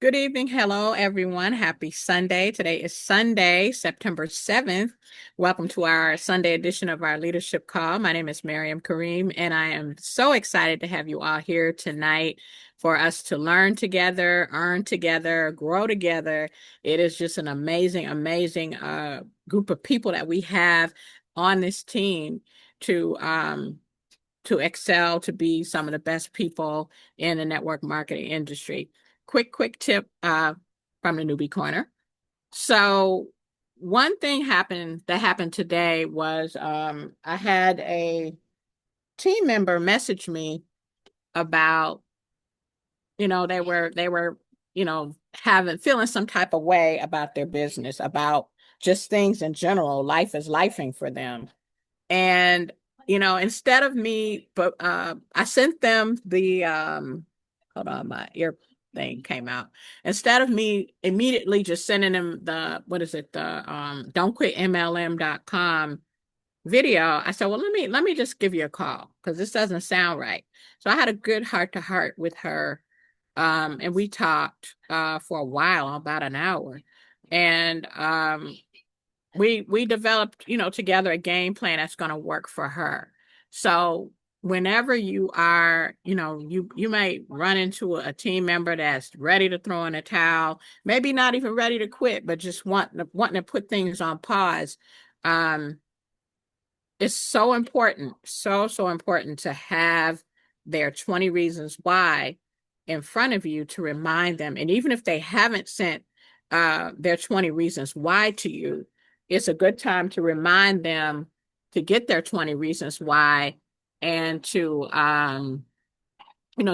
Good evening. Hello, everyone. Happy Sunday. Today is Sunday, September 7th. Welcome to our Sunday edition of our leadership call. My name is Miriam Kareem, and I am so excited to have you all here tonight for us to learn together, earn together, grow together. It is just an amazing group of people that we have on this team to to excel, to be some of the best people in the network marketing industry. Quick tip from the Newbie Corner. So one thing happened today was I had a team member message me about, they were, having feeling some type of way about their business, about just things in general. Life is lifing for them. And, instead of me, but I sent them the hold on, my ear thing came out. Instead of me immediately just sending them the what is it, the don'tquitmlm.com video, I said, well, let me just give you a call because this doesn't sound right. So I had a good heart to heart with her. And we talked for a while, about an hour. And we developed, together a game plan that's going to work for her. So whenever you are, you may run into a team member that's ready to throw in a towel, maybe not even ready to quit, but just wanting to put things on pause. Um, it's so important, so important to have their 20 reasons why in front of you to remind them. And even if they haven't sent their 20 reasons why to you, it's a good time to remind them to get their 20 reasons why and to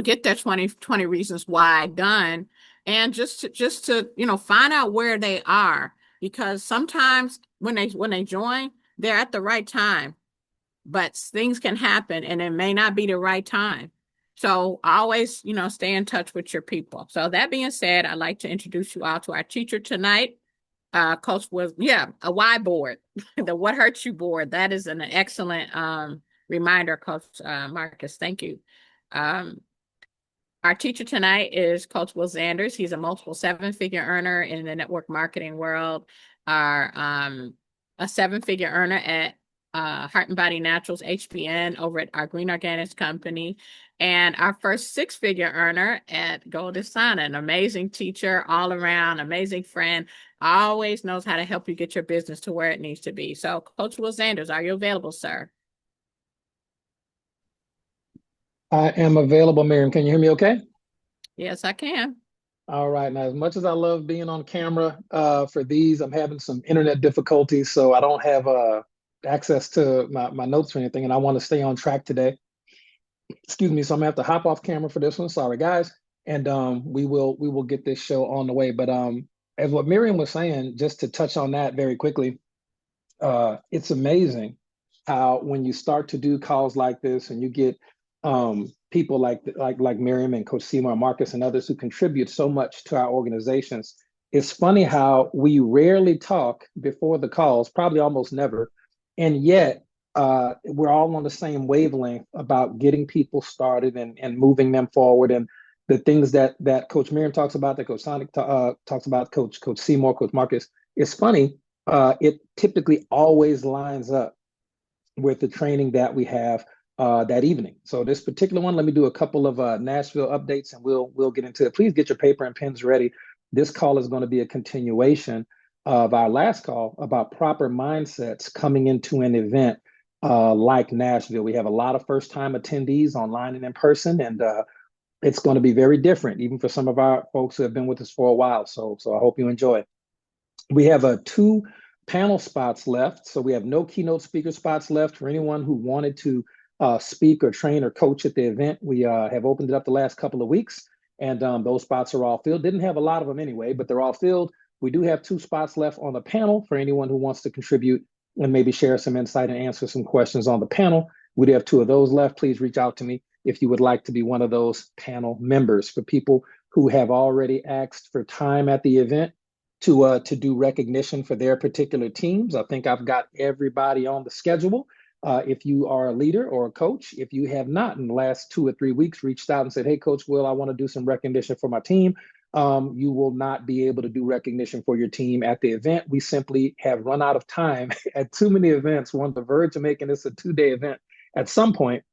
get their 20 reasons why done, and just to find out where they are, because sometimes when they join, they're at the right time, but things can happen and it may not be the right time. So always, stay in touch with your people. So that being said, I'd like to introduce you all to our teacher tonight. Coach was, a Y board, the What Hurts You board. That is an excellent reminder, Coach Marcus. Thank you. Um, our teacher tonight is Coach Will Zanders. He's a multiple seven-figure earner in the network marketing world. Our a seven-figure earner at Heart and Body Naturals HBN over at our Green Organics company, and our first six-figure earner at Golden Sun, an amazing teacher, all around, amazing friend, always knows how to help you get your business to where it needs to be. So, Coach Will Zanders, are you available, sir? I am available, Miriam. Can you hear me okay? Yes, I can. All right. Now, as much as I love being on camera for these, I'm having some internet difficulties, so I don't have access to my notes or anything, and I want to stay on track today. Excuse me. So I'm gonna have to hop off camera for this one. Sorry, guys. And we will get this show on the way. But as what Miriam was saying, just to touch on that very quickly, it's amazing how when you start to do calls like this and you get people like Miriam and Coach Seymour, Marcus, and others who contribute so much to our organizations. It's funny how we rarely talk before the calls, probably almost never, and yet we're all on the same wavelength about getting people started and moving them forward. And the things that Coach Miriam talks about, that Coach Sonic talks about, Coach Seymour, Coach Marcus. It's funny. It typically always lines up with the training that we have that evening. So this particular one, let me do a couple of Nashville updates, and we'll get into it. Please get your paper and pens ready. This call is going to be a continuation of our last call about proper mindsets coming into an event like Nashville. We have a lot of first-time attendees online and in person, and it's going to be very different, even for some of our folks who have been with us for a while. So I hope you enjoy. We have two panel spots left, so we have no keynote speaker spots left for anyone who wanted to speak or train or coach at the event. We have opened it up the last couple of weeks, and those spots are all filled. Didn't have a lot of them anyway, but they're all filled. We do have two spots left on the panel for anyone who wants to contribute and maybe share some insight and answer some questions on the panel. We do have two of those left. Please reach out to me if you would like to be one of those panel members. For people who have already asked for time at the event to do recognition for their particular teams, I think I've got everybody on the schedule. If you are a leader or a coach, if you have not in the last 2 or 3 weeks reached out and said, hey, Coach Will, I want to do some recognition for my team, you will not be able to do recognition for your team at the event. We simply have run out of time at too many events. We're on the verge of making this a 2-day event at some point.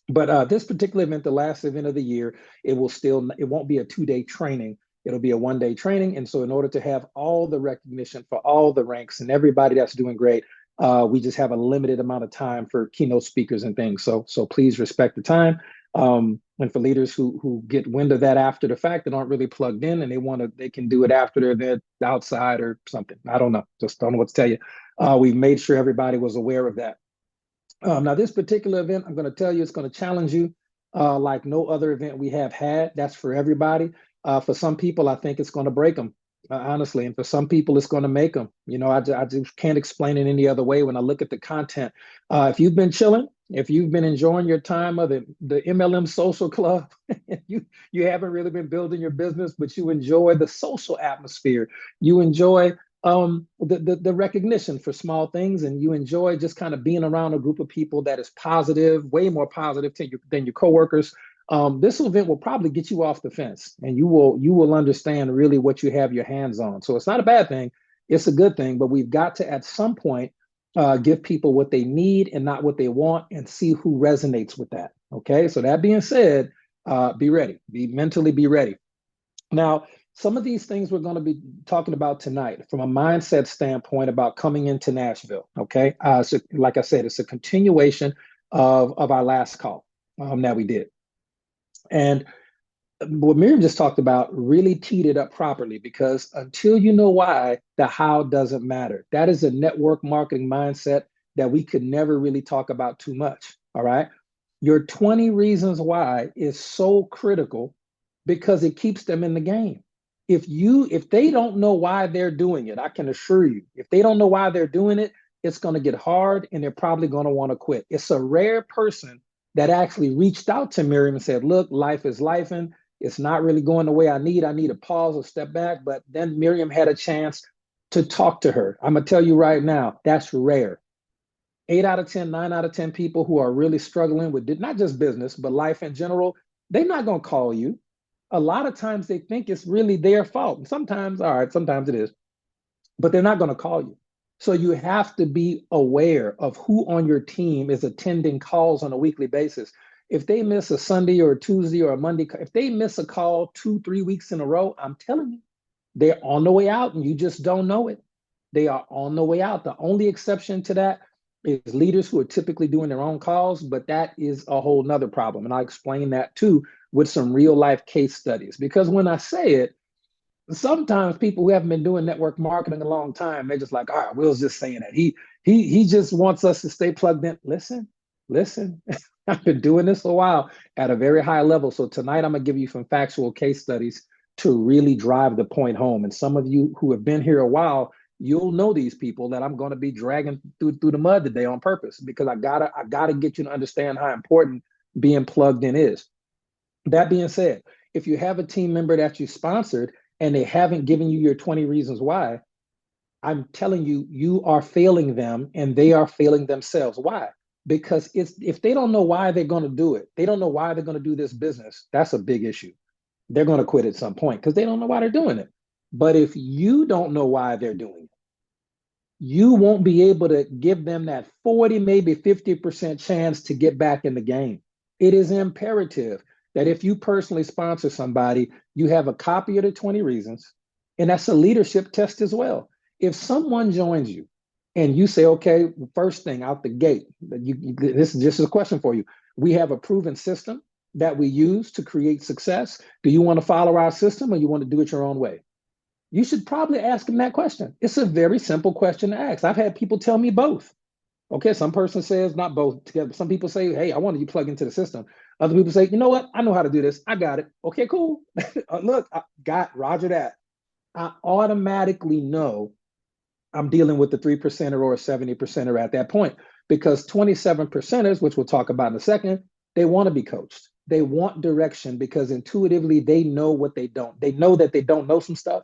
But this particular event, the last event of the year, it won't be a 2-day training. It'll be a 1-day training. And so in order to have all the recognition for all the ranks and everybody that's doing great, we just have a limited amount of time for keynote speakers and things. So please respect the time. And for leaders who get wind of that after the fact, that aren't really plugged in and they can do it after their event outside or something. I don't know. Just don't know what to tell you. We've made sure everybody was aware of that. Now, this particular event, I'm going to tell you, it's going to challenge you like no other event we have had. That's for everybody. For some people, I think it's going to break them, honestly. And for some people, it's going to make them. I just can't explain it any other way when I look at the content. If you've been chilling, if you've been enjoying your time of the MLM Social Club, you haven't really been building your business, but you enjoy the social atmosphere. You enjoy the recognition for small things, and you enjoy just kind of being around a group of people that is positive, way more positive than your coworkers. This event will probably get you off the fence, and you will understand really what you have your hands on. So it's not a bad thing, it's a good thing, but we've got to at some point give people what they need and not what they want, and see who resonates with that. Okay, so that being said, be ready, mentally be ready. Now, some of these things we're going to be talking about tonight from a mindset standpoint about coming into Nashville. Okay. So like I said, it's a continuation of our last call that we did. And what Miriam just talked about really teed it up properly, because until you know why, the how doesn't matter. That is a network marketing mindset that we could never really talk about too much. All right. Your 20 reasons why is so critical because it keeps them in the game. If they don't know why they're doing it, I can assure you, if they don't know why they're doing it, it's going to get hard and they're probably going to want to quit. It's a rare person that actually reached out to Miriam and said, look, life is lifing. It's not really going the way I need. I need a pause or step back. But then Miriam had a chance to talk to her. I'm going to tell you right now, that's rare. 8 out of 10, 9 out of 10 people who are really struggling with not just business, but life in general, they're not going to call you. A lot of times they think it's really their fault. And sometimes it is, but they're not going to call you. So you have to be aware of who on your team is attending calls on a weekly basis. If they miss a Sunday or a Tuesday or a Monday, if they miss a call 2-3 weeks in a row, I'm telling you, they're on the way out and you just don't know it. They are on the way out. The only exception to that is leaders who are typically doing their own calls, but that is a whole nother problem. And I'll explain that too with some real life case studies. Because when I say it, sometimes people who haven't been doing network marketing a long time, they're just like, all right, Will's just saying that. He just wants us to stay plugged in. Listen, I've been doing this a while at a very high level. So tonight I'm gonna give you some factual case studies to really drive the point home. And some of you who have been here a while, you'll know these people that I'm going to be dragging through the mud today on purpose, because I gotta get you to understand how important being plugged in is. That being said, if you have a team member that you sponsored and they haven't given you your 20 reasons why, I'm telling you, you are failing them and they are failing themselves. Why? Because if they don't know why they're going to do it, they don't know why they're going to do this business, that's a big issue. They're going to quit at some point because they don't know why they're doing it. But if you don't know why they're doing it, you won't be able to give them that 40, maybe 50% chance to get back in the game. It is imperative that if you personally sponsor somebody, you have a copy of the 20 reasons, and that's a leadership test as well. If someone joins you and you say, okay, first thing out the gate, this is just a question for you. We have a proven system that we use to create success. Do you want to follow our system or you want to do it your own way? You should probably ask them that question. It's a very simple question to ask. I've had people tell me both. Okay, some person says not both together. Some people say, hey, I want you to plug into the system. Other people say, you know what? I know how to do this. I got it. Okay, cool. Look, I got Roger that. I automatically know I'm dealing with the 3%er or 70%er at that point, because 27%ers, which we'll talk about in a second, they want to be coached. They want direction because intuitively they know what they don't. They know that they don't know some stuff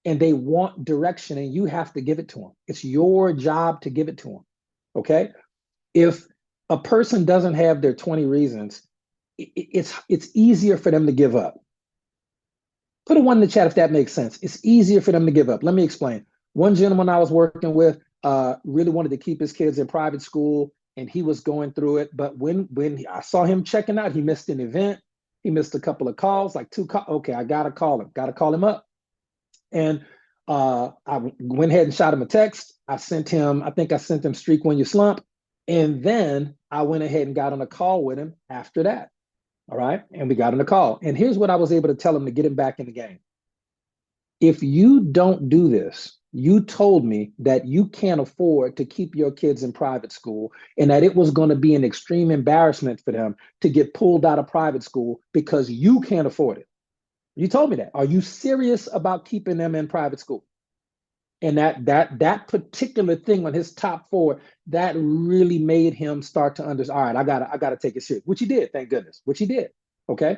and they want direction, and you have to give it to them. It's your job to give it to them. Okay. If a person doesn't have their 20 reasons, it's easier for them to give up. Put a one in the chat if that makes sense. It's easier for them to give up. Let me explain. One gentleman I was working with really wanted to keep his kids in private school, and he was going through it. But when I saw him checking out, he missed an event. He missed a couple of calls, like two calls. Okay, I gotta call him. Gotta call him up. And I went ahead and shot him a text. I think I sent him Streak When You Slump. And then I went ahead and got on a call with him after that. All right. And we got on a call. And here's what I was able to tell him to get him back in the game. If you don't do this, you told me that you can't afford to keep your kids in private school and that it was going to be an extreme embarrassment for them to get pulled out of private school because you can't afford it. You told me that. Are you serious about keeping them in private school? And that particular thing on his top four, that really made him start to understand, all right, I gotta take it serious, which he did, thank goodness, which he did. Okay.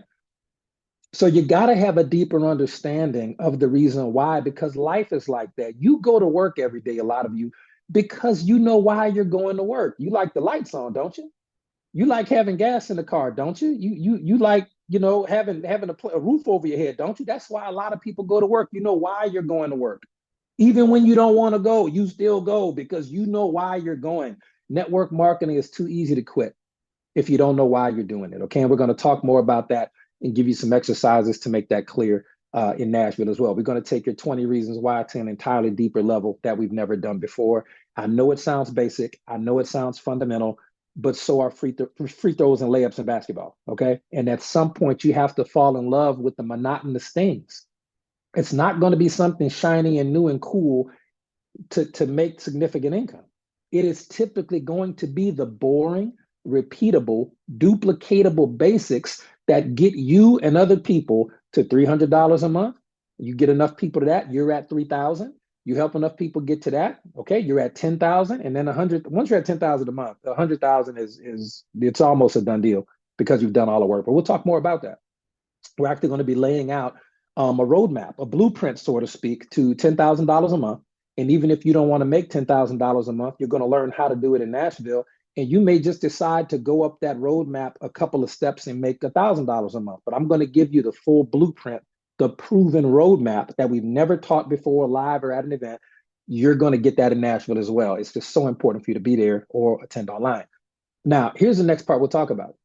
So you gotta have a deeper understanding of the reason why, because life is like that. You go to work every day, a lot of you, because you know why you're going to work. You like the lights on, don't you? You like having gas in the car, don't you? You like, having a roof over your head, don't you? That's why a lot of people go to work. You know why you're going to work. Even when you don't want to go, you still go because you know why you're going. Network marketing is too easy to quit if you don't know why you're doing it. Okay. And we're going to talk more about that and give you some exercises to make that clear in Nashville as well. We're going to take your 20 reasons why to an entirely deeper level that we've never done before. I know it sounds basic. I know it sounds fundamental, but so are free throws and layups in basketball. Okay. And at some point, you have to fall in love with the monotonous things. It's not going to be something shiny and new and cool to make significant income. It is typically going to be the boring, repeatable, duplicatable basics that get you and other people to $300 a month. You get enough people to that, you're at 3,000. You help enough people get to that, okay, you're at 10,000, and then 100. Once you're at 10,000 a month, 100,000 is it's almost a done deal because you've done all the work. But we'll talk more about that. We're actually going to be laying out a roadmap, a blueprint, so to speak, to $10,000 a month. And even if you don't want to make $10,000 a month, you're going to learn how to do it in Nashville. And you may just decide to go up that roadmap a couple of steps and make $1,000 a month. But I'm going to give you the full blueprint, the proven roadmap that we've never taught before, live or at an event. You're going to get that in Nashville as well. It's just so important for you to be there or attend online. Now, here's the next part we'll talk about.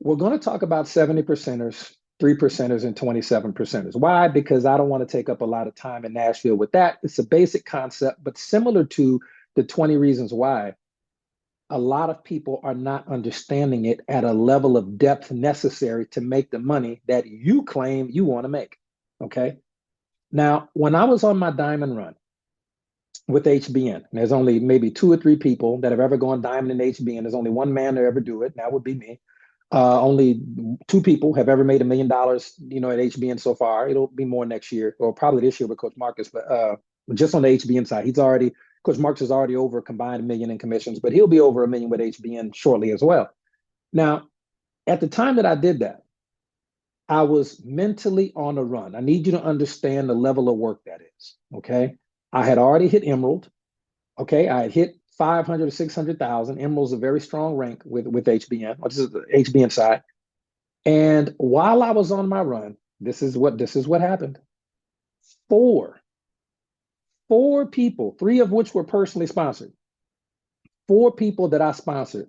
We're going to talk about 70 percenters, 3 percenters, and 27 percenters. Why? Because I don't want to take up a lot of time in Nashville with that. It's a basic concept, but similar to the 20 reasons why, a lot of people are not understanding it at a level of depth necessary to make the money that you claim you want to make. Okay. Now, when I was on my diamond run with HBN, there's only maybe 2 or 3 people that have ever gone diamond in HBN. There's only one man to ever do it, and that would be me. Only 2 people have ever made $1 million, at HBN so far. It'll be more next year, or probably this year with Coach Marcus. But just on the HBN side, Coach Marcus is already over a combined $1 million in commissions, but he'll be over $1 million with HBN shortly as well. Now, at the time that I did that, I was mentally on a run. I need you to understand the level of work that is. Okay, I had already hit Emerald. Okay, I had hit 500 or 600,000. Emerald's a very strong rank with HBN, which is the HBN side. And while I was on my run, this is what happened. Four people, 3 of which were personally sponsored. 4 people that I sponsored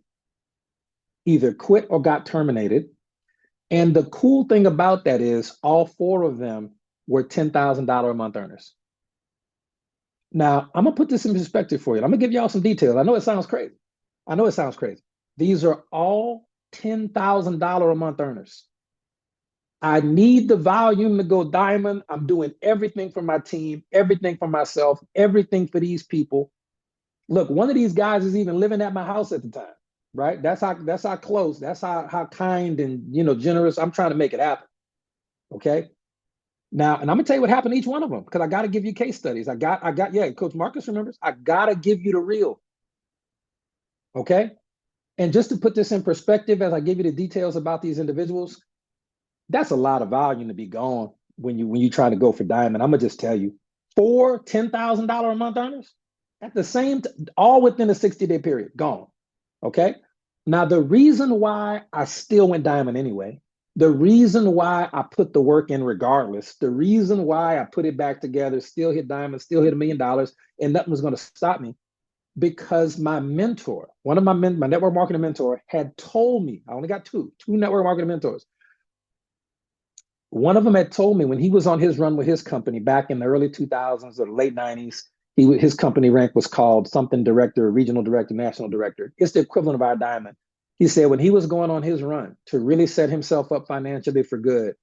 either quit or got terminated. And the cool thing about that is all 4 of them were $10,000 a month earners. Now, I'm going to put this in perspective for you. I'm going to give y'all some details. I know it sounds crazy. These are all $10,000 a month earners. I need the volume to go diamond. I'm doing everything for my team, everything for myself, everything for these people. Look, one of these guys is even living at my house at the time, right? That's how close, that's how kind and generous I'm trying to make it happen. Okay. Now, and I'm gonna tell you what happened to each one of them because I got to give you case studies. Yeah, Coach Marcus remembers. I got to give you the real. Okay. And just to put this in perspective, as I give you the details about these individuals, that's a lot of volume to be gone when you try to go for diamond. I'm gonna just tell you, 4 $10,000 a month earners, At the same, all within a 60-day period, gone. Okay. Now, the reason why I still went diamond anyway, the reason why I put the work in regardless, the reason why I put it back together, still hit diamond, still hit $1 million, and nothing was going to stop me, because my mentor, one of my network marketing mentor, had told me, I only got two network marketing mentors. One of them had told me when he was on his run with his company back in the early 2000s or the late 90s, his company rank was called something director, regional director, national director. It's the equivalent of our diamond. He said when he was going on his run to really set himself up financially for good,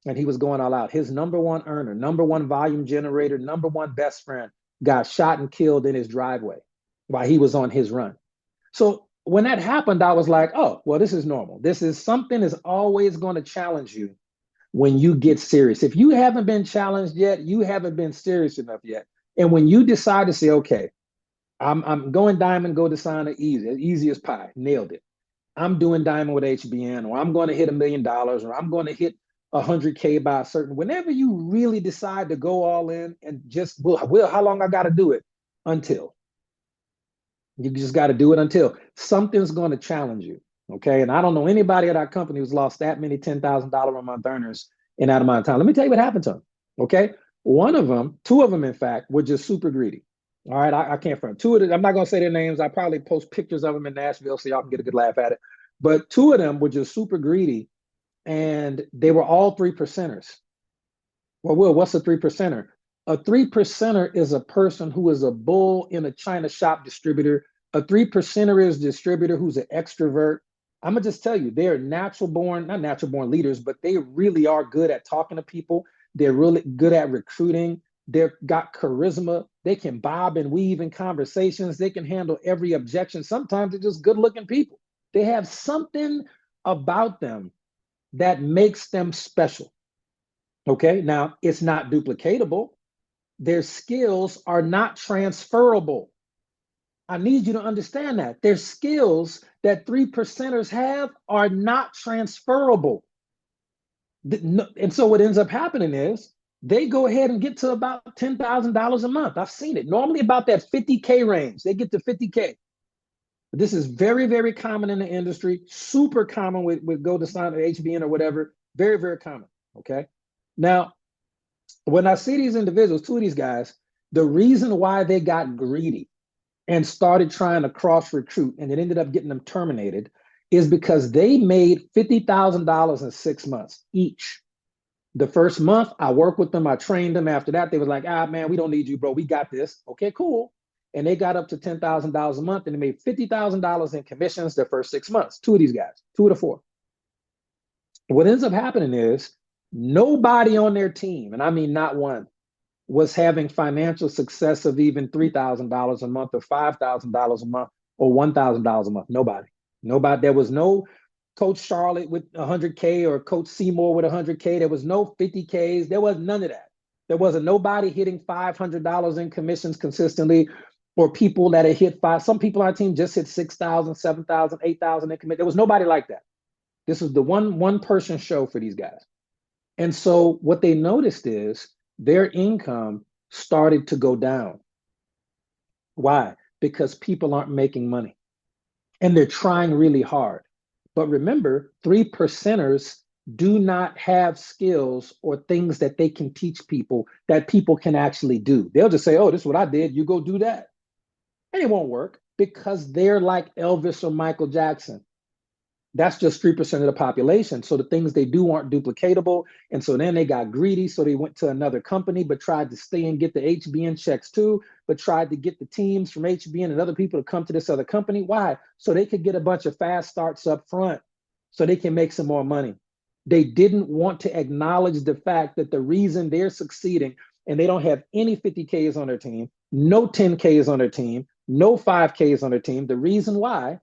and he was going all out, his number one earner, number one volume generator, number one best friend got shot and killed in his driveway while he was on his run. So when that happened, I was like, oh, well, this is normal. This is something is always going to challenge you when you get serious. If you haven't been challenged yet, you haven't been serious enough yet. And when you decide to say, okay, I'm going diamond, go to sign easy as pie, nailed it. I'm doing diamond with HBN, or I'm going to hit $1 million, or I'm going to hit 100K by a certain, whenever you really decide to go all in and just, how long I got to do it? Until. You just got to do it until something's going to challenge you. Okay. And I don't know anybody at our company who's lost that many $10,000 a month earners in that amount of time. Let me tell you what happened to them. Okay. Two of them, in fact, were just super greedy. All right. I can't front. Two of them, I'm not going to say their names. I probably post pictures of them in Nashville so y'all can get a good laugh at it. But two of them were just super greedy, and they were all 3%ers. Well, Will, what's a 3%er? A 3%er is a person who is a bull in a China shop distributor. A 3%er is a distributor who's an extrovert. I'm gonna just tell you, they're not natural born leaders, but they really are good at talking to people. They're really good at recruiting. They've got charisma. They can bob and weave in conversations. They can handle every objection. Sometimes they're just good looking people. They have something about them that makes them special. Okay, now it's not duplicatable. Their skills are not transferable. I need you to understand that. Their skills that 3%ers have are not transferable. And so what ends up happening is they go ahead and get to about $10,000 a month. I've seen it. Normally about that 50K range. They get to 50K. This is very, very common in the industry. Super common with Go to Sign or HBN or whatever. Very, very common. Okay. Now, when I see these individuals, two of these guys, the reason why they got greedy and started trying to cross recruit and it ended up getting them terminated is because they made $50,000 in 6 months each. The first month, I worked with them, I trained them. After that, they was like, man, we don't need you, bro. We got this. Okay, cool. And they got up to $10,000 a month and they made $50,000 in commissions their first 6 months. Two of these guys, two of the four. What ends up happening is nobody on their team, and I mean not one, was having financial success of even $3,000 a month or $5,000 a month or $1,000 a month. Nobody. There was no Coach Charlotte with 100K or Coach Seymour with 100K. There was no 50Ks. There was none of that. There wasn't nobody hitting $500 in commissions consistently, or people that had hit five. Some people on our team just hit 6,000, 7,000, 8,000 in commit. There was nobody like that. This was the one person show for these guys. And so what they noticed is their income started to go down. Why? Because people aren't making money and they're trying really hard. But remember, 3%ers do not have skills or things that they can teach people that people can actually do. They'll just say, oh, this is what I did. You go do that. And it won't work because they're like Elvis or Michael Jackson. That's just 3% of the population. So the things they do aren't duplicatable. And so then they got greedy. So they went to another company, but tried to stay and get the HBN checks too, but tried to get the teams from HBN and other people to come to this other company. Why? So they could get a bunch of fast starts up front so they can make some more money. They didn't want to acknowledge the fact that the reason they're succeeding and they don't have any 50Ks on their team, no 10Ks on their team, no 5Ks on their team. The reason why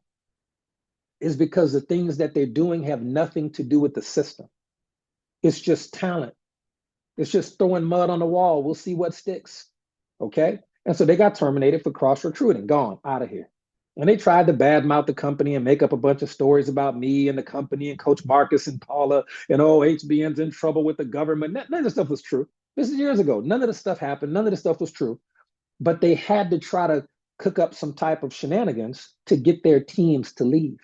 is because the things that they're doing have nothing to do with the system. It's just talent. It's just throwing mud on the wall. We'll see what sticks. Okay. And so they got terminated for cross recruiting, gone out of here. And they tried to badmouth the company and make up a bunch of stories about me and the company and Coach Marcus and Paula and HBN's in trouble with the government. None of the stuff was true. This is years ago. None of the stuff happened. None of the stuff was true. But they had to try to cook up some type of shenanigans to get their teams to leave.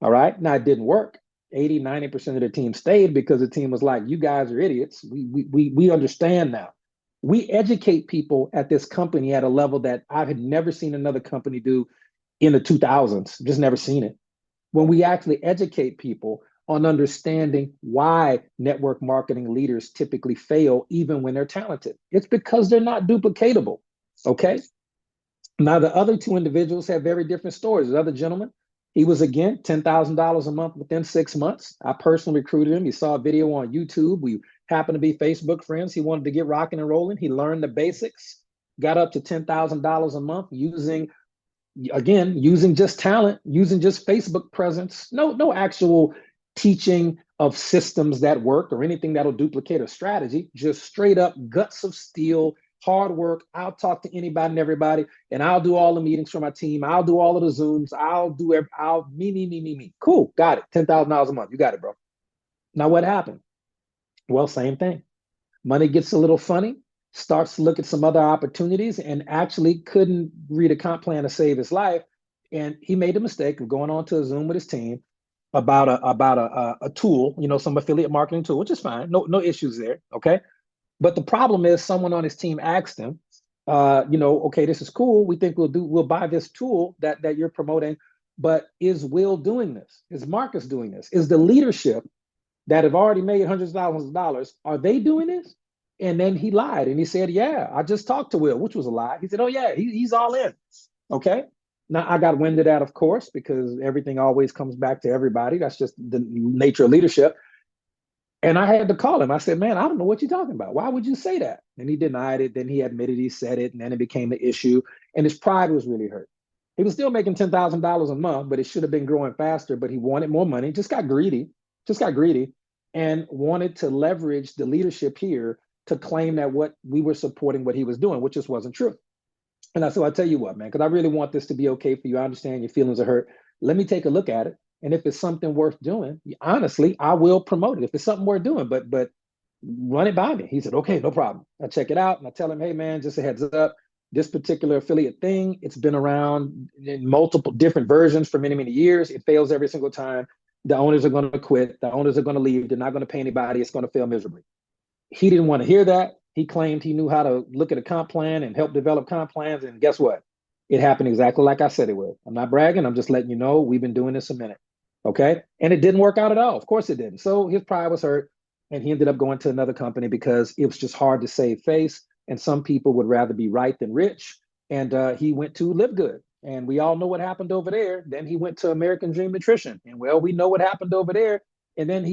All right. Now it didn't work. 80, 90% of the team stayed because the team was like, you guys are idiots. We understand now. We educate people at this company at a level that I had never seen another company do in the 2000s, just never seen it. When we actually educate people on understanding why network marketing leaders typically fail, even when they're talented, it's because they're not duplicatable. Okay. Now, the other two individuals have very different stories. The other gentleman, he was again $10,000 a month within 6 months. I personally recruited him. He saw a video on YouTube. We happened to be Facebook friends. He wanted to get rocking and rolling. He learned the basics, got up to $10,000 a month using just talent, using just Facebook presence, no actual teaching of systems that work or anything that'll duplicate a strategy, just straight up guts of steel, hard work. I'll talk to anybody and everybody, and I'll do all the meetings for my team. I'll do all of the Zooms. Me. Cool, got it. $10,000 a month. You got it, bro. Now what happened? Well, same thing. Money gets a little funny, starts to look at some other opportunities, and actually couldn't read a comp plan to save his life. And he made the mistake of going on to a Zoom with his team about a tool, some affiliate marketing tool, which is fine. No issues there. Okay. But the problem is someone on his team asked him, okay, this is cool. We think we'll buy this tool that you're promoting, but is Will doing this? Is Marcus doing this? Is the leadership that have already made hundreds of thousands of dollars, are they doing this? And then he lied and he said, yeah, I just talked to Will, which was a lie. He said, oh yeah, he's all in. Okay. Now I got wind of that, of course, because everything always comes back to everybody. That's just the nature of leadership. And I had to call him. I said, man, I don't know what you're talking about. Why would you say that? And he denied it. Then he admitted he said it. And then it became an issue. And his pride was really hurt. He was still making $10,000 a month, but it should have been growing faster. But he wanted more money, just got greedy, and wanted to leverage the leadership here to claim that what we were supporting what he was doing, which just wasn't true. And I said, I'll tell you what, man, because I really want this to be okay for you. I understand your feelings are hurt. Let me take a look at it. And if it's something worth doing, honestly, I will promote it. If it's something worth doing, but run it by me. He said, okay, no problem. I check it out and I tell him, hey man, just a heads up. This particular affiliate thing, it's been around in multiple different versions for many, many years. It fails every single time. The owners are going to quit. The owners are going to leave. They're not going to pay anybody. It's going to fail miserably. He didn't want to hear that. He claimed he knew how to look at a comp plan and help develop comp plans. And guess what? It happened exactly like I said it would. I'm not bragging. I'm just letting you know we've been doing this a minute. Okay. And it didn't work out at all. Of course it didn't. So his pride was hurt and he ended up going to another company because it was just hard to save face. And some people would rather be right than rich. And he went to Live Good. And we all know what happened over there. Then he went to American Dream Nutrition. And well, we know what happened over there. And then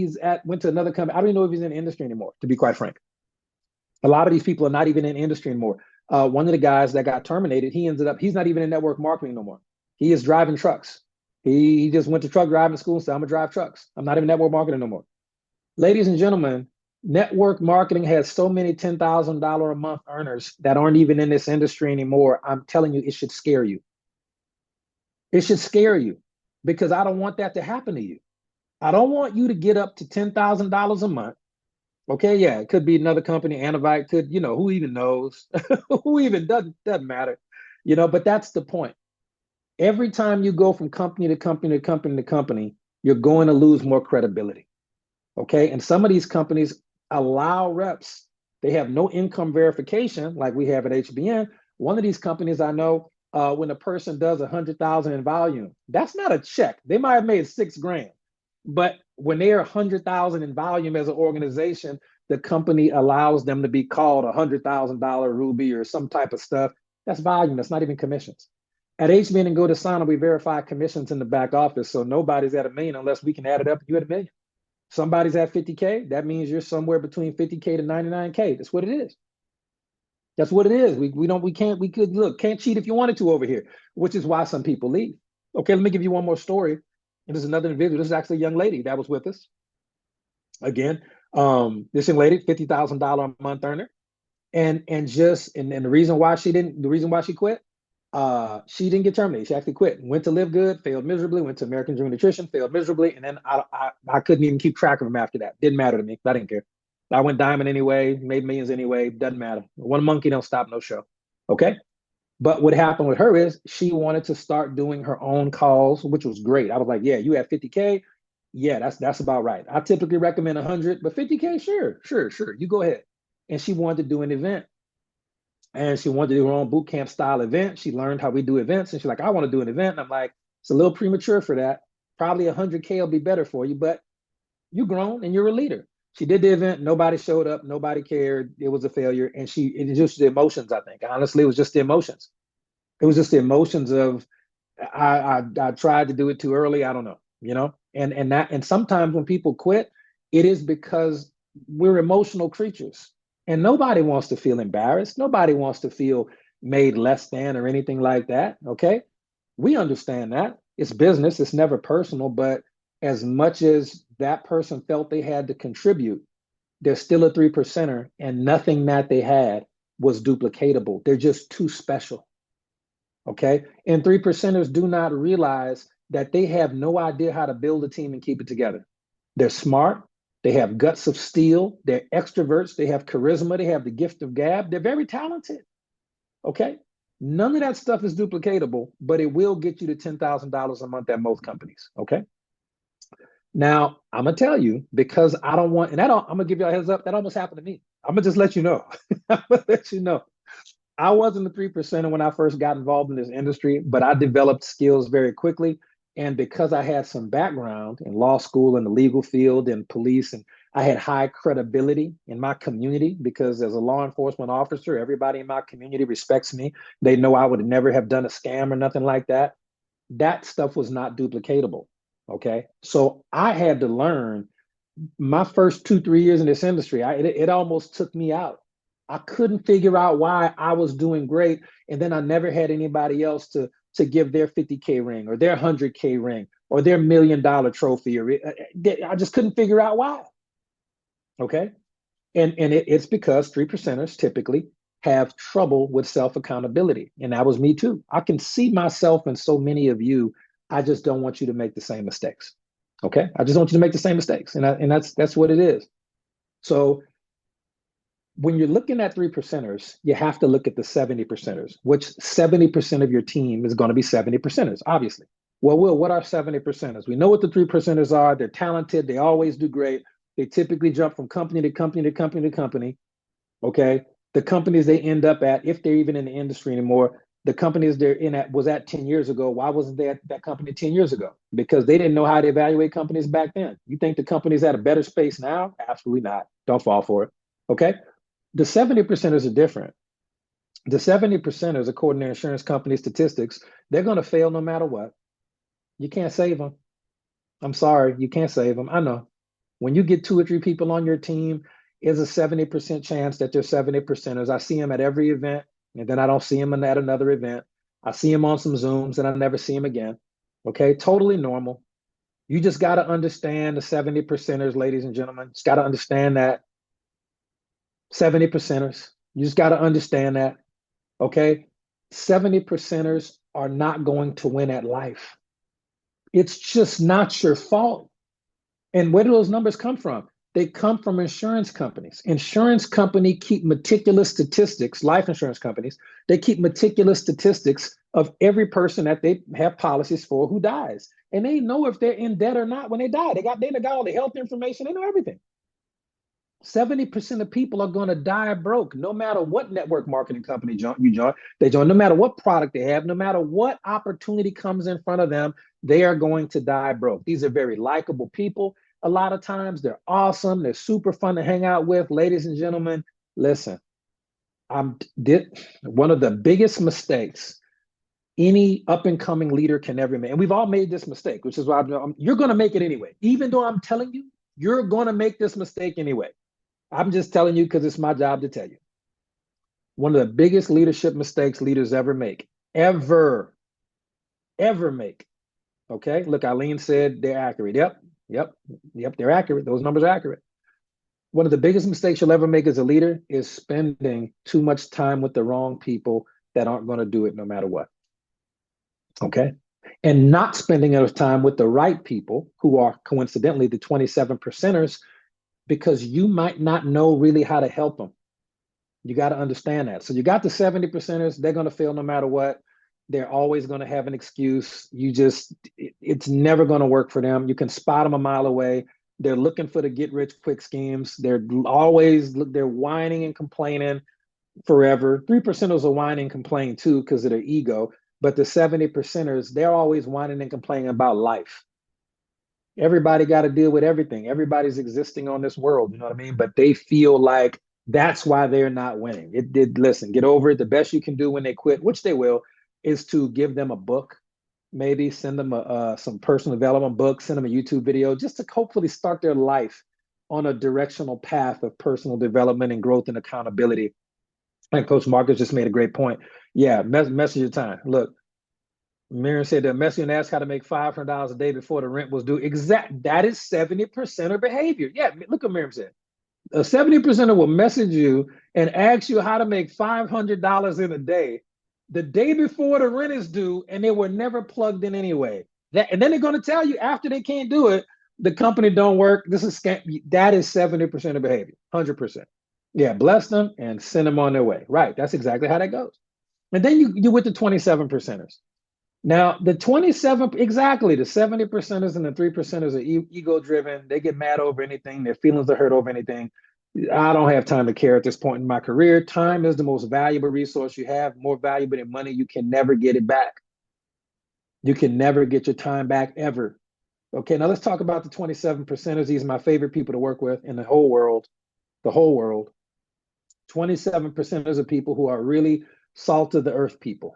went to another company. I don't even know if he's in the industry anymore, to be quite frank. A lot of these people are not even in the industry anymore. One of the guys that got terminated, he's not even in network marketing no more. He is driving trucks. He just went to truck driving school and said, I'm gonna drive trucks. I'm not even network marketing no more. Ladies and gentlemen, network marketing has so many $10,000 a month earners that aren't even in this industry anymore. I'm telling you, it should scare you. It should scare you because I don't want that to happen to you. I don't want you to get up to $10,000 a month. Okay, yeah, it could be another company, Anavite could, who even knows? Who even doesn't matter, but that's the point. Every time you go from company to company to company to company, you're going to lose more credibility. Okay. And some of these companies allow reps, they have no income verification like we have at HBN. One of these companies I know, when a person does 100,000 in volume, that's not a check. They might have made $6,000, but when they're 100,000 in volume as an organization, the company allows them to be called $100,000 Ruby or some type of stuff. That's volume. That's not even commissions. At HBN and GoToSign, we verify commissions in the back office. So nobody's at $1 million unless we can add it up. You at $1 million. Somebody's at 50K. That means you're somewhere between 50K to 99K. That's what it is. That's what it is. We can't cheat if you wanted to over here, which is why some people leave. Okay, let me give you one more story. And this is another individual. This is actually a young lady that was with us. Again, this young lady, $50,000 a month earner. And the reason why she quit, she didn't get terminated. She actually quit. Went to Live Good, failed miserably. Went to American Dream Nutrition, failed miserably. And then I couldn't even keep track of them after that. Didn't matter to me. I didn't care. I went diamond anyway, made millions anyway. Doesn't matter. One monkey don't stop no show. Okay. But what happened with her is she wanted to start doing her own calls, which was great. I was like, yeah, you have 50K. Yeah, that's about right. I typically recommend 100, but 50K, sure. You go ahead. And she wanted to do an event, and she wanted to do her own boot camp style event. She learned how we do events, and she's like, I want to do an event. And I'm like, it's a little premature for that. Probably 100K will be better for you, but you grown and you're a leader. She did the event. Nobody showed up. Nobody cared. It was a failure. And it was just the emotions, I think. Honestly, it was just the emotions. It was just the emotions of I tried to do it too early. I don't know, and sometimes when people quit, it is because we're emotional creatures, and nobody wants to feel embarrassed. Nobody wants to feel made less than or anything like that. Okay, we understand that it's business. It's never personal, but as much as that person felt they had to contribute, they're still a 3%er, and nothing that they had was duplicatable. They're just too special. Okay. And 3%ers do not realize that they have no idea how to build a team and keep it together. They're smart. They have guts of steel. They're extroverts. They have charisma. They have the gift of gab. They're very talented. Okay. None of that stuff is duplicatable, but it will get you to $10,000 a month at most companies. Okay. Now, I'm going to tell you, because I don't want, and I'm going to give you a heads up, that almost happened to me. I'm going to just let you know. I'm going to let you know. I wasn't a 3%er when I first got involved in this industry, but I developed skills very quickly. And because I had some background in law school and the legal field and police, and I had high credibility in my community, because as a law enforcement officer, everybody in my community respects me. They know I would never have done a scam or nothing like that. That stuff was not duplicatable. Okay. So I had to learn my first 2, 3 years in this industry. It almost took me out. I couldn't figure out why I was doing great, and then I never had anybody else to give their 50K ring or their 100K ring or their $1 million trophy. I just couldn't figure out why. Okay, and it's because 3%ers typically have trouble with self accountability, and that was me too. I can see myself in so many of you. I just don't want you to make the same mistakes. Okay, I just want you to make the same mistakes, and that's what it is. So when you're looking at 3%ers, you have to look at the 70%ers, which 70% of your team is going to be 70%ers, obviously. Well, Will, what are 70%ers? We know what the 3%ers are. They're talented. They always do great. They typically jump from company to company to company to company. Okay. The companies they end up at, if they're even in the industry anymore, the companies they're in at was at 10 years ago. Why wasn't they at that company 10 years ago? Because they didn't know how to evaluate companies back then. You think the company's at a better space now? Absolutely not. Don't fall for it. Okay. The 70%ers are different. The 70%ers, according to insurance company statistics, they're going to fail no matter what. You can't save them. I'm sorry, you can't save them. I know. When you get 2 or 3 people on your team, there's a 70% chance that they're 70%ers. I see them at every event, and then I don't see them at another event. I see them on some Zooms, and I never see them again. Okay, totally normal. You just got to understand the 70%ers, ladies and gentlemen. Just got to understand that 70%ers. You just got to understand that. Okay. 70%ers are not going to win at life. It's just not your fault. And where do those numbers come from? They come from insurance companies. Insurance companies keep meticulous statistics, life insurance companies, they keep meticulous statistics of every person that they have policies for who dies. And they know if they're in debt or not when they die. They got all the health information, they know everything. 70% of people are going to die broke, no matter what network marketing company you join. They join, no matter what product they have, no matter what opportunity comes in front of them, they are going to die broke. These are very likable people. A lot of times they're awesome. They're super fun to hang out with. Ladies and gentlemen, listen, one of the biggest mistakes any up and coming leader can ever make. And we've all made this mistake, which is why you're going to make it anyway. Even though I'm telling you, you're going to make this mistake anyway. I'm just telling you because it's my job to tell you. One of the biggest leadership mistakes leaders ever make, ever make. Okay, look, Eileen said they're accurate. Yep, they're accurate. Those numbers are accurate. One of the biggest mistakes you'll ever make as a leader is spending too much time with the wrong people that aren't going to do it no matter what. Okay, and not spending enough time with the right people who are coincidentally the 27%ers, because you might not know really how to help them. You got to understand that. So you got the 70 percenters, they're going to fail no matter what. They're always going to have an excuse. It's never going to work for them. You can spot them a mile away. They're looking for the get rich quick schemes. They're whining and complaining forever. 3 percenters will whine and complain too because of their ego. But the 70 percenters, they're always whining and complaining about life. Everybody got to deal with everything. Everybody's existing on this world, you know what I mean? But they feel like that's why they're not winning. It did. Listen, get over it. The best you can do when they quit, which they will, is to give them a book, maybe send them some personal development book, send them a YouTube video, just to hopefully start their life on a directional path of personal development and growth and accountability. And Coach Marcus just made a great point. Yeah, message your time. Look, Miriam said that Messi and asked how to make $500 a day before the rent was due. That is 70% of behavior. Yeah, look what Miriam said. A 70% will message you and ask you how to make $500 in a day the day before the rent is due, and they were never plugged in anyway. And then they're going to tell you after they can't do it, the company don't work. This is scam. That is 70% of behavior, 100%. Yeah, bless them and send them on their way. Right. That's exactly how that goes. And then you with the 27 percenters. Now, the 27, exactly, the 70 percenters and the 3 percenters are ego driven. They get mad over anything. Their feelings are hurt over anything. I don't have time to care at this point in my career. Time is the most valuable resource you have, more valuable than money. You can never get it back. You can never get your time back ever. Okay, now let's talk about the 27 percenters. These are my favorite people to work with in the whole world. The whole world. 27 percenters are people who are really salt of the earth people.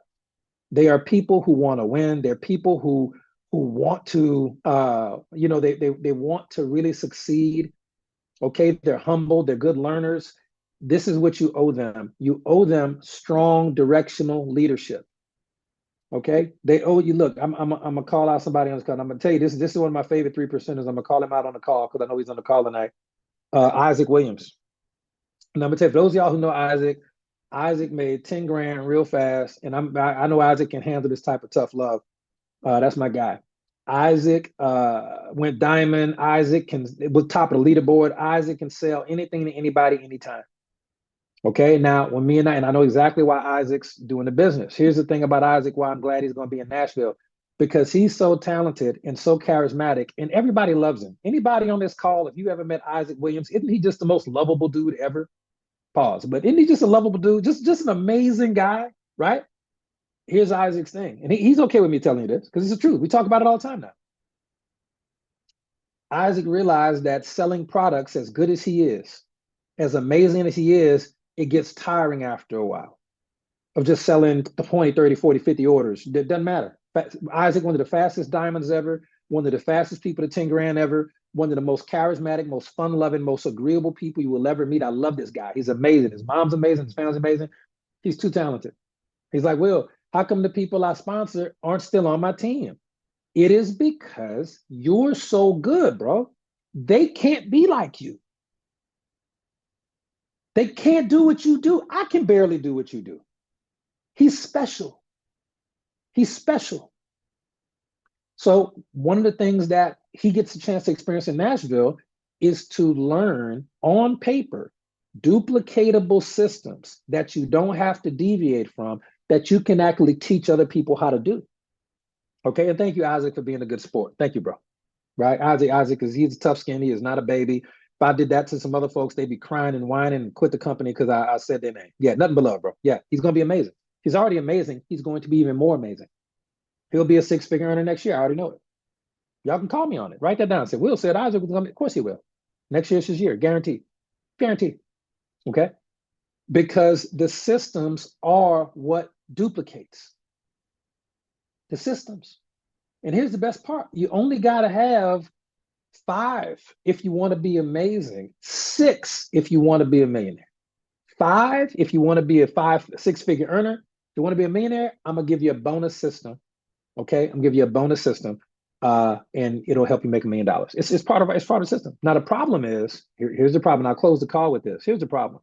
They are people who want to win. They're people who want to, they want to really succeed. Okay, they're humble. They're good learners. This is what you owe them. You owe them strong directional leadership. Okay, they owe you. Look, I'm gonna call out somebody on this call. I'm gonna tell you this. This is one of my favorite 3 percenters. I'm gonna call him out on the call because I know he's on the call tonight. Isaac Williams. And I'm gonna tell you, for those of y'all who know Isaac, Isaac made 10 grand real fast, and I know Isaac can handle this type of tough love. That's my guy. Isaac went diamond. Isaac was top of the leaderboard. Isaac can sell anything to anybody, anytime. Okay, now when and I know exactly why Isaac's doing the business. Here's the thing about Isaac, why I'm glad he's going to be in Nashville, because he's so talented and so charismatic, and everybody loves him. Anybody on this call, if you ever met Isaac Williams, isn't he just the most lovable dude ever? Pause. But isn't he just a lovable dude? Just an amazing guy, right? Here's Isaac's thing. And he's okay with me telling you this because it's the truth. We talk about it all the time now. Isaac realized that selling products as good as he is, as amazing as he is, it gets tiring after a while of just selling 20, 30, 40, 50 orders. It doesn't matter. Isaac, one of the fastest diamonds ever, one of the fastest people to 10 grand ever, one of the most charismatic, most fun-loving, most agreeable people you will ever meet. I love this guy. He's amazing. His mom's amazing. His family's amazing. He's too talented. He's like, Will, how come the people I sponsor aren't still on my team? It is because you're so good, bro. They can't be like you. They can't do what you do. I can barely do what you do. He's special. He's special. So one of the things that he gets a chance to experience in Nashville is to learn on paper duplicatable systems that you don't have to deviate from, that you can actually teach other people how to do. Okay, and thank you, Isaac, for being a good sport. Thank you, bro. Right, Isaac, because he's a tough skin. He is not a baby. If I did that to some other folks, they'd be crying and whining and quit the company because I said their name. Yeah, nothing but love, bro. Yeah, he's going to be amazing. He's already amazing. He's going to be even more amazing. He'll be a six-figure earner next year. I already know it. Y'all can call me on it. Write that down. Say, Will said Isaac was going to, of course he will. Next year's his year, guaranteed. Guaranteed. Okay? Because the systems are what duplicates. The systems. And here's the best part. You only got to have 5 if you want to be amazing, 6 if you want to be a millionaire. 5 if you want to be a 6-figure earner. If you want to be a millionaire, I'm going to give you a bonus system. Okay? I'm going to give you a bonus system. And it'll help you make $1 million. It's part of the system. Now the problem is, here's the problem. I'll close the call with this. Here's the problem.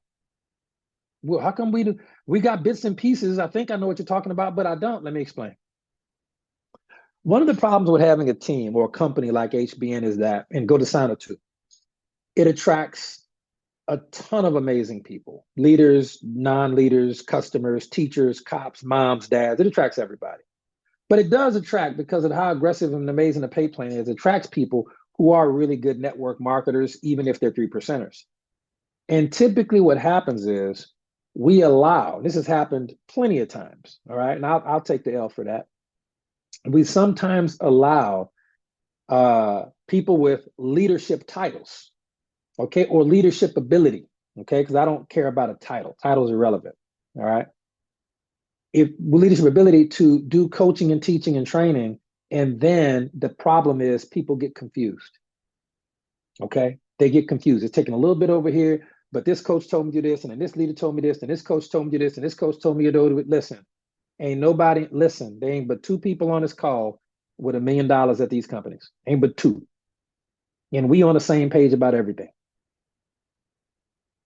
Well, how come we got bits and pieces? I think I know what you're talking about, but I don't. Let me explain. One of the problems with having a team or a company like HBN is that, and go to Sign-Up too, it attracts a ton of amazing people, leaders, non-leaders, customers, teachers, cops, moms, dads. It attracts everybody. But it does attract, because of how aggressive and amazing the pay plan is, it attracts people who are really good network marketers, even if they're 3%ers. And typically what happens is we allow, this has happened plenty of times, all right? And I'll take the L for that. We sometimes allow people with leadership titles, okay, or leadership ability, okay, because I don't care about a title. Titles are irrelevant, all right? If leadership ability to do coaching and teaching and training, and then the problem is people get confused, okay? They get confused. It's taking a little bit over here, but this coach told me to do this, and then this leader told me this, and this coach told me to do this, and this coach told me to do it. Listen, ain't nobody, listen, there ain't but two people on this call with $1 million at these companies. Ain't but two. And we on the same page about everything.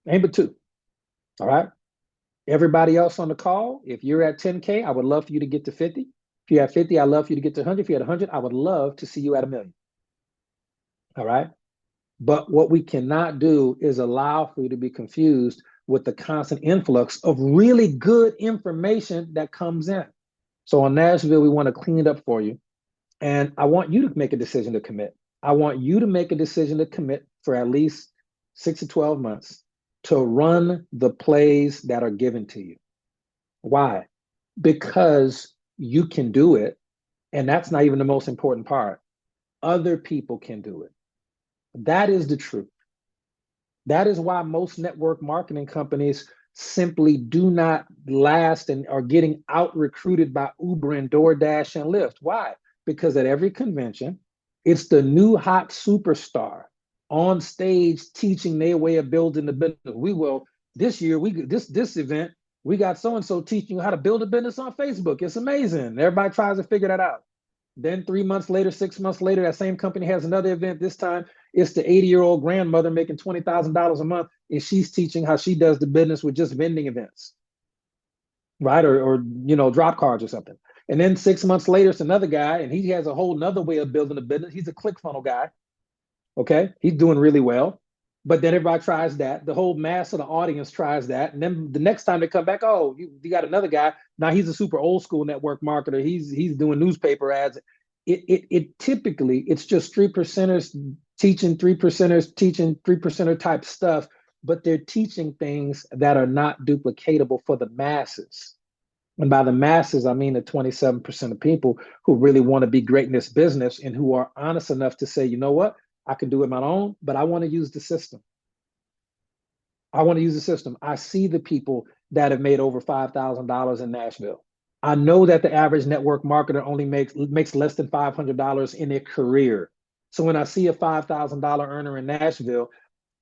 Ain't but two. All right. Everybody else on the call, if you're at 10K, I would love for you to get to 50. If you're at 50, I'd love for you to get to 100. If you're at 100, I would love to see you at 1 million. All right. But what we cannot do is allow for you to be confused with the constant influx of really good information that comes in. So on Nashville, we want to clean it up for you. And I want you to make a decision to commit. I want you to make a decision to commit for at least 6 to 12 months to run the plays that are given to you. Why? Because you can do it. And that's not even the most important part. Other people can do it. That is the truth. That is why most network marketing companies simply do not last and are getting out recruited by Uber and DoorDash and Lyft. Why? Because at every convention, it's the new hot superstar on stage teaching their way of building the business. We will this year, this event, we got so-and-so teaching you how to build a business on Facebook. It's amazing. Everybody tries to figure that out. Then 3 months later, 6 months later, that same company has another event. This time it's the 80-year-old grandmother making $20,000 a month, and she's teaching how she does the business with just vending events, right? Or drop cards or something. And then 6 months later, it's another guy, and he has a whole nother way of building a business. He's a ClickFunnels guy. Okay, he's doing really well. But then everybody tries that. The whole mass of the audience tries that. And then the next time they come back, oh, you got another guy. Now he's a super old school network marketer. He's doing newspaper ads. It typically, it's just 3%ers teaching 3%ers teaching 3%er type stuff, but they're teaching things that are not duplicatable for the masses. And by the masses, I mean the 27% of people who really want to be great in this business and who are honest enough to say, you know what? I can do it my own, but I want to use the system. I want to use the system. I see the people that have made over $5,000 in Nashville. I know that the average network marketer only makes less than $500 in their career. So when I see a $5,000 earner in Nashville,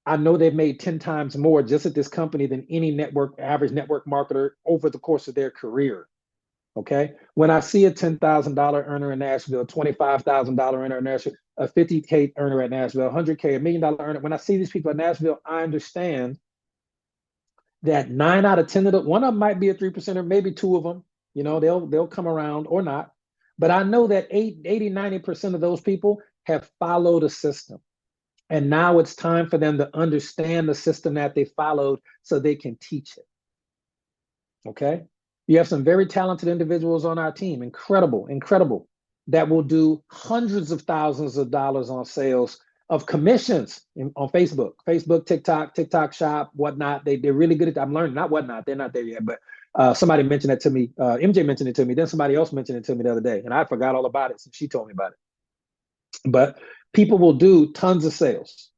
I know they've made 10 times more just at this company than any average network marketer over the course of their career. Okay. When I see a $10,000 earner in Nashville, $25,000 earner in Nashville, a $50K earner at Nashville, $100K, $1 million earner, when I see these people at Nashville, I understand that 9 out of 10 of them, one of them might be a 3%er, maybe two of them, they'll come around or not. But I know that 80, 90% of those people have followed a system. And now it's time for them to understand the system that they followed so they can teach it. Okay. You have some very talented individuals on our team, incredible, that will do hundreds of thousands of dollars on sales of commissions on Facebook, TikTok Shop, whatnot. They're really good at that. I'm learning, not whatnot, they're not there yet, but somebody mentioned that to me. MJ mentioned it to me, then somebody else mentioned it to me the other day, and I forgot all about it since she told me about it. But people will do tons of sales,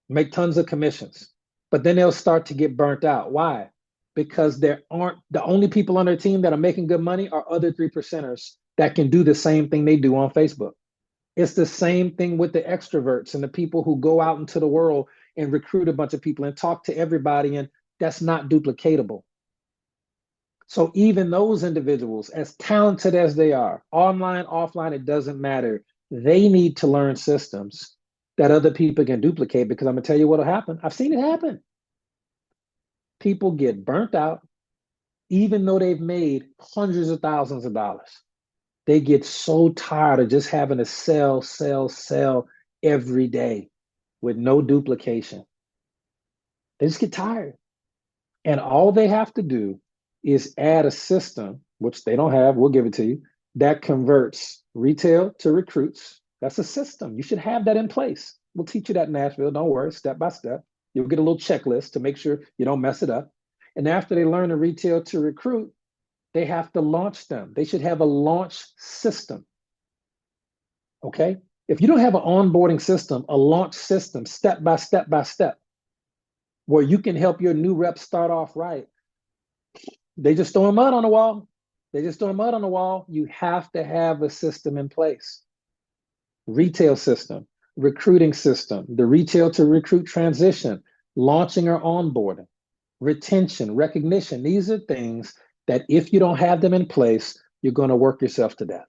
make tons of commissions, but then they'll start to get burnt out. Why? Because there aren't, the only people on their team that are making good money are other 3%ers that can do the same thing they do on Facebook. It's the same thing with the extroverts and the people who go out into the world and recruit a bunch of people and talk to everybody, and that's not duplicatable. So even those individuals, as talented as they are, online, offline, it doesn't matter. They need to learn systems that other people can duplicate, because I'm gonna tell you what'll happen. I've seen it happen. People get burnt out, even though they've made hundreds of thousands of dollars. They get so tired of just having to sell every day with no duplication. They just get tired. And all they have to do is add a system, which they don't have, we'll give it to you, that converts retail to recruits. That's a system. You should have that in place. We'll teach you that in Nashville. Don't worry, step by step. You'll get a little checklist to make sure you don't mess it up. And after they learn the retail to recruit, they have to launch them. They should have a launch system. Okay? If you don't have an onboarding system, a launch system, step by step by step, where you can help your new reps start off right, they just throwing mud on the wall. They just throwing mud on the wall. You have to have a system in place. Retail system, recruiting system, the retail to recruit transition, launching or onboarding, retention, recognition. These are things that if you don't have them in place, you're going to work yourself to death.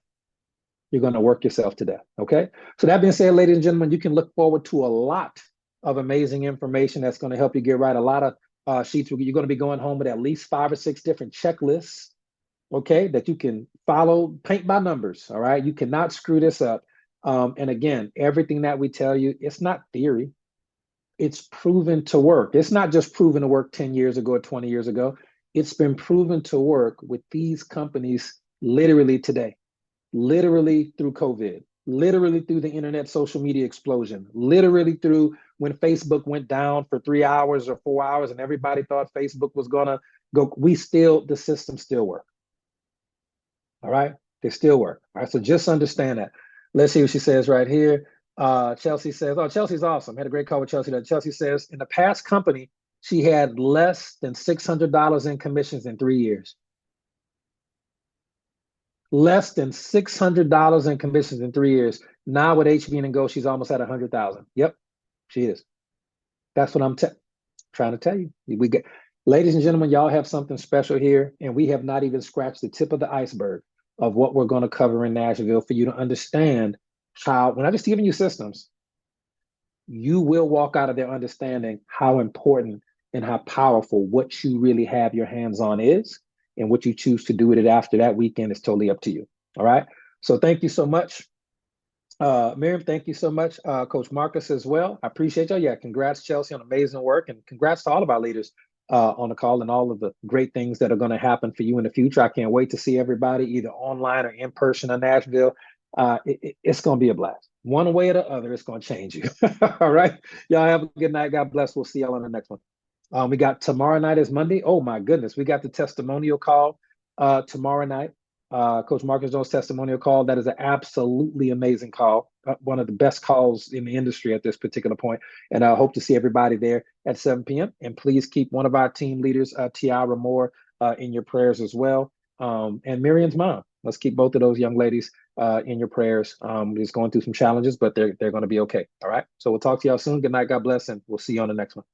You're going to work yourself to death. Okay. So that being said, ladies and gentlemen, you can look forward to a lot of amazing information that's going to help you get right. A lot of sheets. You're going to be going home with at least 5 or 6 different checklists, okay, that you can follow, paint by numbers. All right. You cannot screw this up. And again, everything that we tell you, it's not theory. It's proven to work. It's not just proven to work 10 years ago or 20 years ago. It's been proven to work with these companies literally today, literally through COVID, literally through the internet social media explosion, literally through when Facebook went down for 3 hours or 4 hours and everybody thought Facebook was gonna go. The system still work. All right, they still work. All right, so just understand that. Let's see what she says right here. Chelsea says, oh, Chelsea's awesome. Had a great call with Chelsea. Chelsea says, in the past company, she had less than $600 in commissions in 3 years. Less than $600 in commissions in 3 years. Now with HB and Go, she's almost at 100,000. Yep, she is. That's what I'm trying to tell you. Ladies and gentlemen, y'all have something special here, and we have not even scratched the tip of the iceberg of what we're going to cover in Nashville for you to understand how, when I'm just giving you systems, you will walk out of there understanding how important and how powerful what you really have your hands on is, and what you choose to do with it after that weekend is totally up to you. All right. So thank you so much. Miriam, thank you so much. Coach Marcus as well. I appreciate y'all. Yeah, congrats, Chelsea, on amazing work, and congrats to all of our leaders on the call and all of the great things that are going to happen for you in the future. I can't wait to see everybody either online or in person in Nashville. It's going to be a blast. One way or the other, it's going to change you. All right. Y'all have a good night. God bless. We'll see y'all on the next one. We got tomorrow night is Monday. Oh my goodness. We got the testimonial call tomorrow night. Coach Marcus Jones testimonial call. That is an absolutely amazing call. One of the best calls in the industry at this particular point. And I hope to see everybody there at 7 p.m. And please keep one of our team leaders, Tiara Moore, in your prayers as well. And Miriam's mom. Let's keep both of those young ladies in your prayers. Just going through some challenges, but they're going to be okay. All right. So we'll talk to y'all soon. Good night. God bless. And we'll see you on the next one.